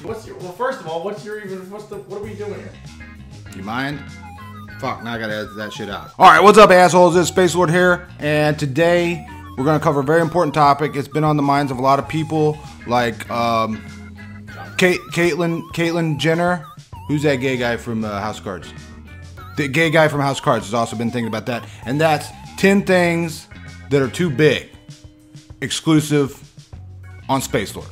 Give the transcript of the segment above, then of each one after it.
Well, first of all, what are we doing here? You mind? Fuck, now I gotta edit that shit out. Alright, what's up, assholes? It's Spacelord here, and today we're gonna cover a very important topic. It's been on the minds of a lot of people, like Caitlyn Jenner. Who's that gay guy from House of Cards? The gay guy from House of Cards has also been thinking about that, and that's 10 things that are too big. Exclusive on Spacelord.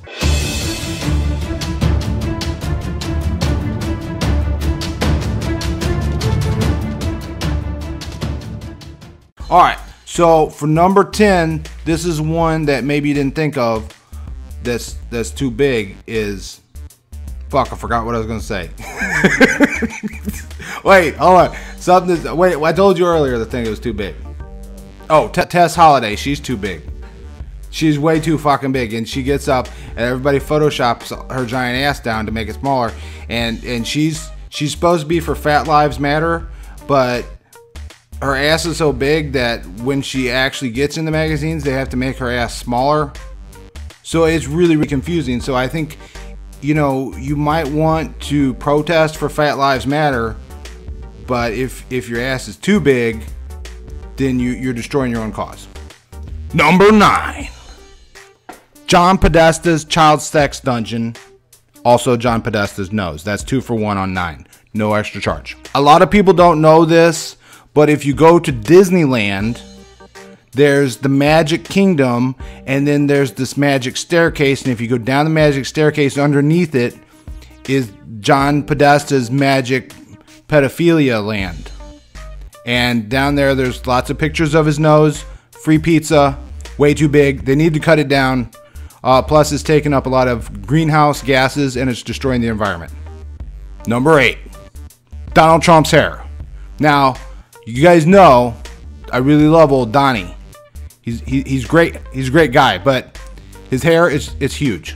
Alright, so for number 10, this is one that maybe you didn't think of that's too big is... Fuck, I forgot what I was going to say. Wait, hold on. Wait, I told you earlier the thing that was too big. Oh, Tess Holliday, she's too big. She's way too fucking big, and she gets up and everybody photoshops her giant ass down to make it smaller, and she's supposed to be for Fat Lives Matter, but her ass is so big that when she actually gets in the magazines, they have to make her ass smaller. So it's really, really confusing. So I think, you know, you might want to protest for Fat Lives Matter, but if your ass is too big, then you're destroying your own cause. Number 9. John Podesta's child sex dungeon. Also John Podesta's nose. That's 2 for 1 on 9. No extra charge. A lot of people don't know this, but if you go to Disneyland, there's the Magic Kingdom, and then there's this magic staircase, and if you go down the magic staircase, underneath it is John Podesta's magic pedophilia land. And down there's lots of pictures of his nose, free pizza, way too big. They need to cut it down. Plus, it's taking up a lot of greenhouse gases, and it's destroying the environment. Number 8, Donald Trump's hair. Now, you guys know I really love old Donnie. He's great. He's a great guy, but his hair is huge.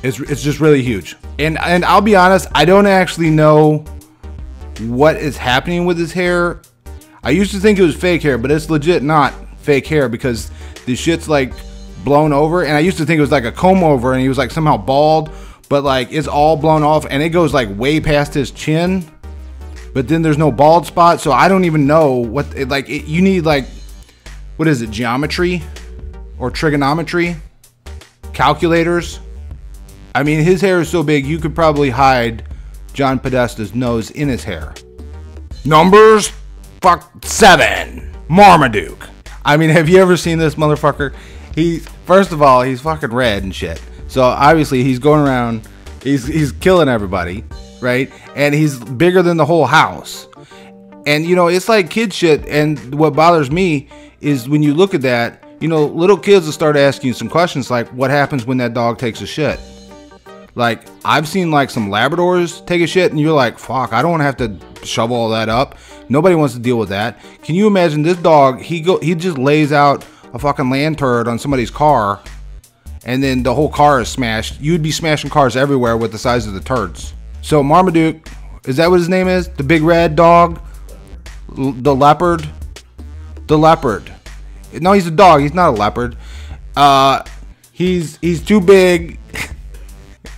It's just really huge. And I'll be honest, I don't actually know what is happening with his hair. I used to think it was fake hair, but it's legit not fake hair because the shit's like blown over. And I used to think it was like a comb over and he was like somehow bald, but like it's all blown off and it goes like way past his chin. But then there's no bald spot, so I don't even know what you need, like, what is it, geometry or trigonometry, calculators. I mean, his hair is so big you could probably hide John Podesta's nose in his hair. Numbers 7, Marmaduke. I mean, have you ever seen this motherfucker? First of all, he's fucking red and shit. So obviously he's going around, he's killing everybody. Right? And he's bigger than the whole house. And, you know, it's like kid shit. And what bothers me is when you look at that, you know, little kids will start asking you some questions like, what happens when that dog takes a shit? Like, I've seen like some Labradors take a shit and you're like, fuck, I don't want to have to shovel all that up. Nobody wants to deal with that. Can you imagine this dog? He just lays out a fucking land turd on somebody's car and then the whole car is smashed. You'd be smashing cars everywhere with the size of the turds. So Marmaduke, is that what his name is? The big red dog? The leopard? The leopard. No, he's a dog. He's not a leopard. He's too big.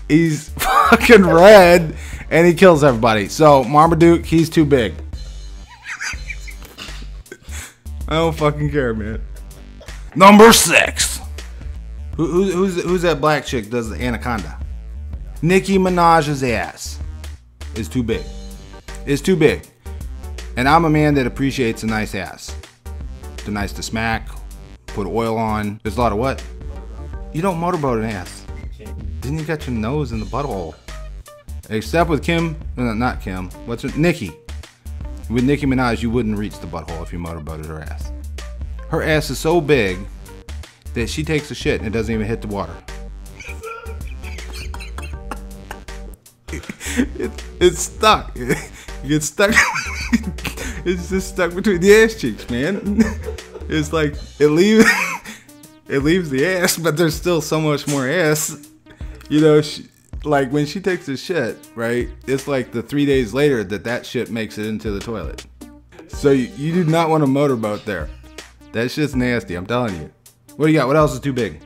He's fucking red. And he kills everybody. So Marmaduke, he's too big. I don't fucking care, man. Number 6. Who's that black chick that does the anaconda? Nicki Minaj's ass is too big. It's too big. And I'm a man that appreciates a nice ass. They're nice to smack, put oil on. There's a lot of what? You don't motorboat an ass. Then you got your nose in the butthole. Except with not Kim. What's her? Nicki. With Nicki Minaj, you wouldn't reach the butthole if you motorboated her ass. Her ass is so big that she takes a shit and it doesn't even hit the water. It's stuck. It gets stuck. It's just stuck between the ass cheeks, man. It's like it leaves the ass, but there's still so much more ass. You know, like when she takes a shit, right? It's like the 3 days later that shit makes it into the toilet. So you do not want a motorboat there. That shit's nasty, I'm telling you. What do you got? What else is too big?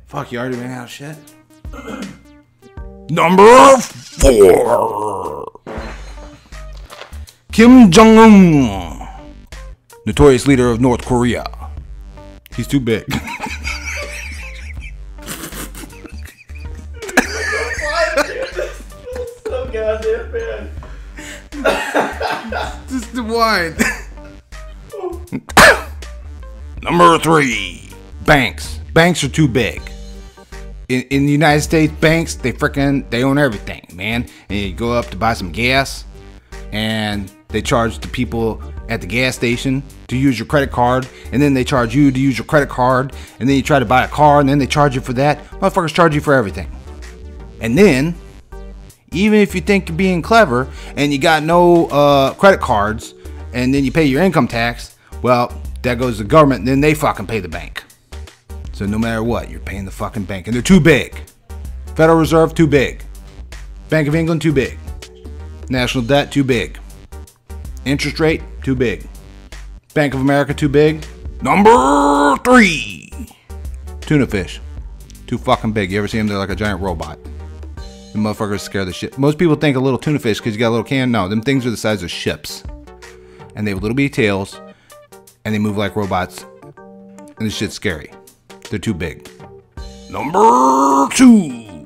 Fuck, you already ran out of shit? Number 4. Kim Jong-un, notorious leader of North Korea. He's too big. So goddamn bad. Just the wine. Number 3. Banks. Banks are too big. In the United States, banks, they own everything, man. And you go up to buy some gas, and they charge the people at the gas station to use your credit card, and then they charge you to use your credit card, and then you try to buy a car, and then they charge you for that. Motherfuckers charge you for everything. And then, even if you think you're being clever, and you got no credit cards, and then you pay your income tax, well, that goes to the government, and then they fucking pay the bank. So no matter what, you're paying the fucking bank. And they're too big. Federal Reserve, too big. Bank of England, too big. National debt, too big. Interest rate, too big. Bank of America, too big. Number 3. Tuna fish. Too fucking big. You ever see them? They're like a giant robot. The motherfuckers scare the shit. Most people think a little tuna fish because you got a little can. No, them things are the size of ships. And they have little bitty tails. And they move like robots. And this shit's scary. They're too big. Number 2.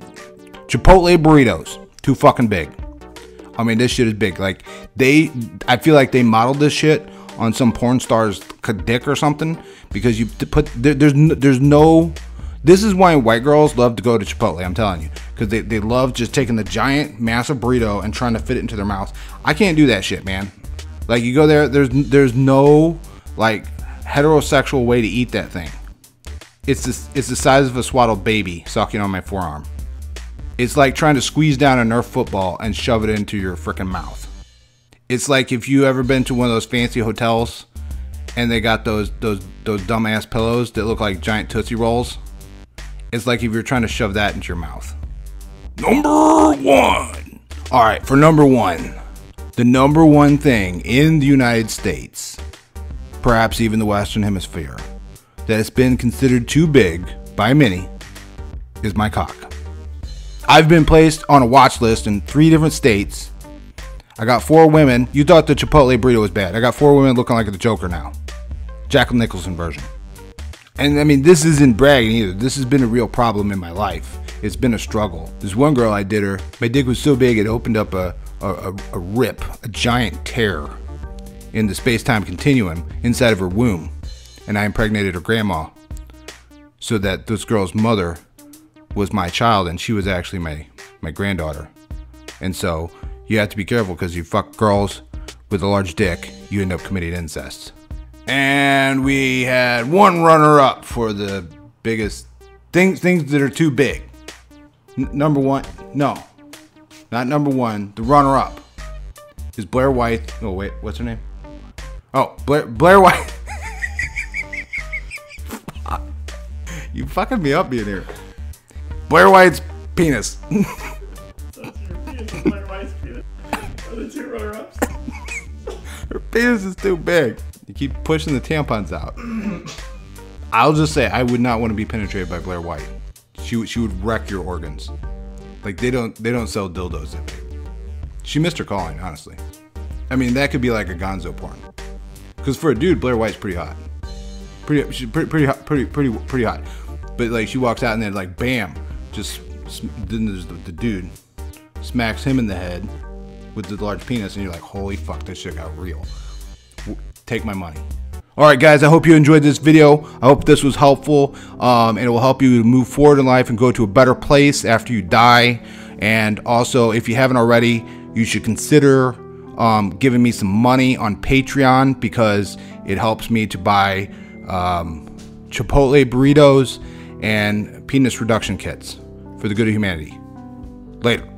Chipotle burritos. Too fucking big. I mean, this shit is big. Like, I feel like they modeled this shit on some porn star's dick or something. Because you put, there's no, this is why white girls love to go to Chipotle, I'm telling you. Because they love just taking the giant, massive burrito and trying to fit it into their mouth. I can't do that shit, man. Like, you go there, there's no, like, heterosexual way to eat that thing. It's the size of a swaddled baby sucking on my forearm. It's like trying to squeeze down a Nerf football and shove it into your freaking mouth. It's like if you ever been to one of those fancy hotels and they got those dumbass pillows that look like giant Tootsie Rolls. It's like if you're trying to shove that into your mouth. Number 1. All right, for number 1, the number 1 thing in the United States, perhaps even the Western Hemisphere, that has been considered too big by many is my cock. I've been placed on a watch list in 3 different states. I got 4 women. You thought the Chipotle burrito was bad. I got 4 women looking like the Joker now. Jack Nicholson version. And I mean, this isn't bragging either. This has been a real problem in my life. It's been a struggle. This one girl I did her, my dick was so big it opened up a rip, a giant tear in the space-time continuum inside of her womb. And I impregnated her grandma so that this girl's mother was my child and she was actually my granddaughter. And so you have to be careful because you fuck girls with a large dick, you end up committing incest. And we had 1 runner-up for the biggest things that are too big. Number 1, no, not number 1. The runner-up is Blair White. Oh wait, what's her name? Oh, Blair White. You fucking me up being here. Blair White's penis. Blair White's penis. Are the 2 runner-ups? Her penis is too big. You keep pushing the tampons out. I'll just say I would not want to be penetrated by Blair White. She would wreck your organs. Like they don't sell dildos that big. She missed her calling, honestly. I mean, that could be like a gonzo porn. Because for a dude, Blair White's pretty hot. She's pretty hot. But like she walks out and then like bam, just then there's the dude smacks him in the head with the large penis, and you're like, holy fuck, this shit got real. Take my money. Alright guys, I hope you enjoyed this video. I hope this was helpful, and it will help you move forward in life and go to a better place after you die. And also, if you haven't already, you should consider giving me some money on Patreon, because it helps me to buy Chipotle burritos and penis reduction kits for the good of humanity. Later.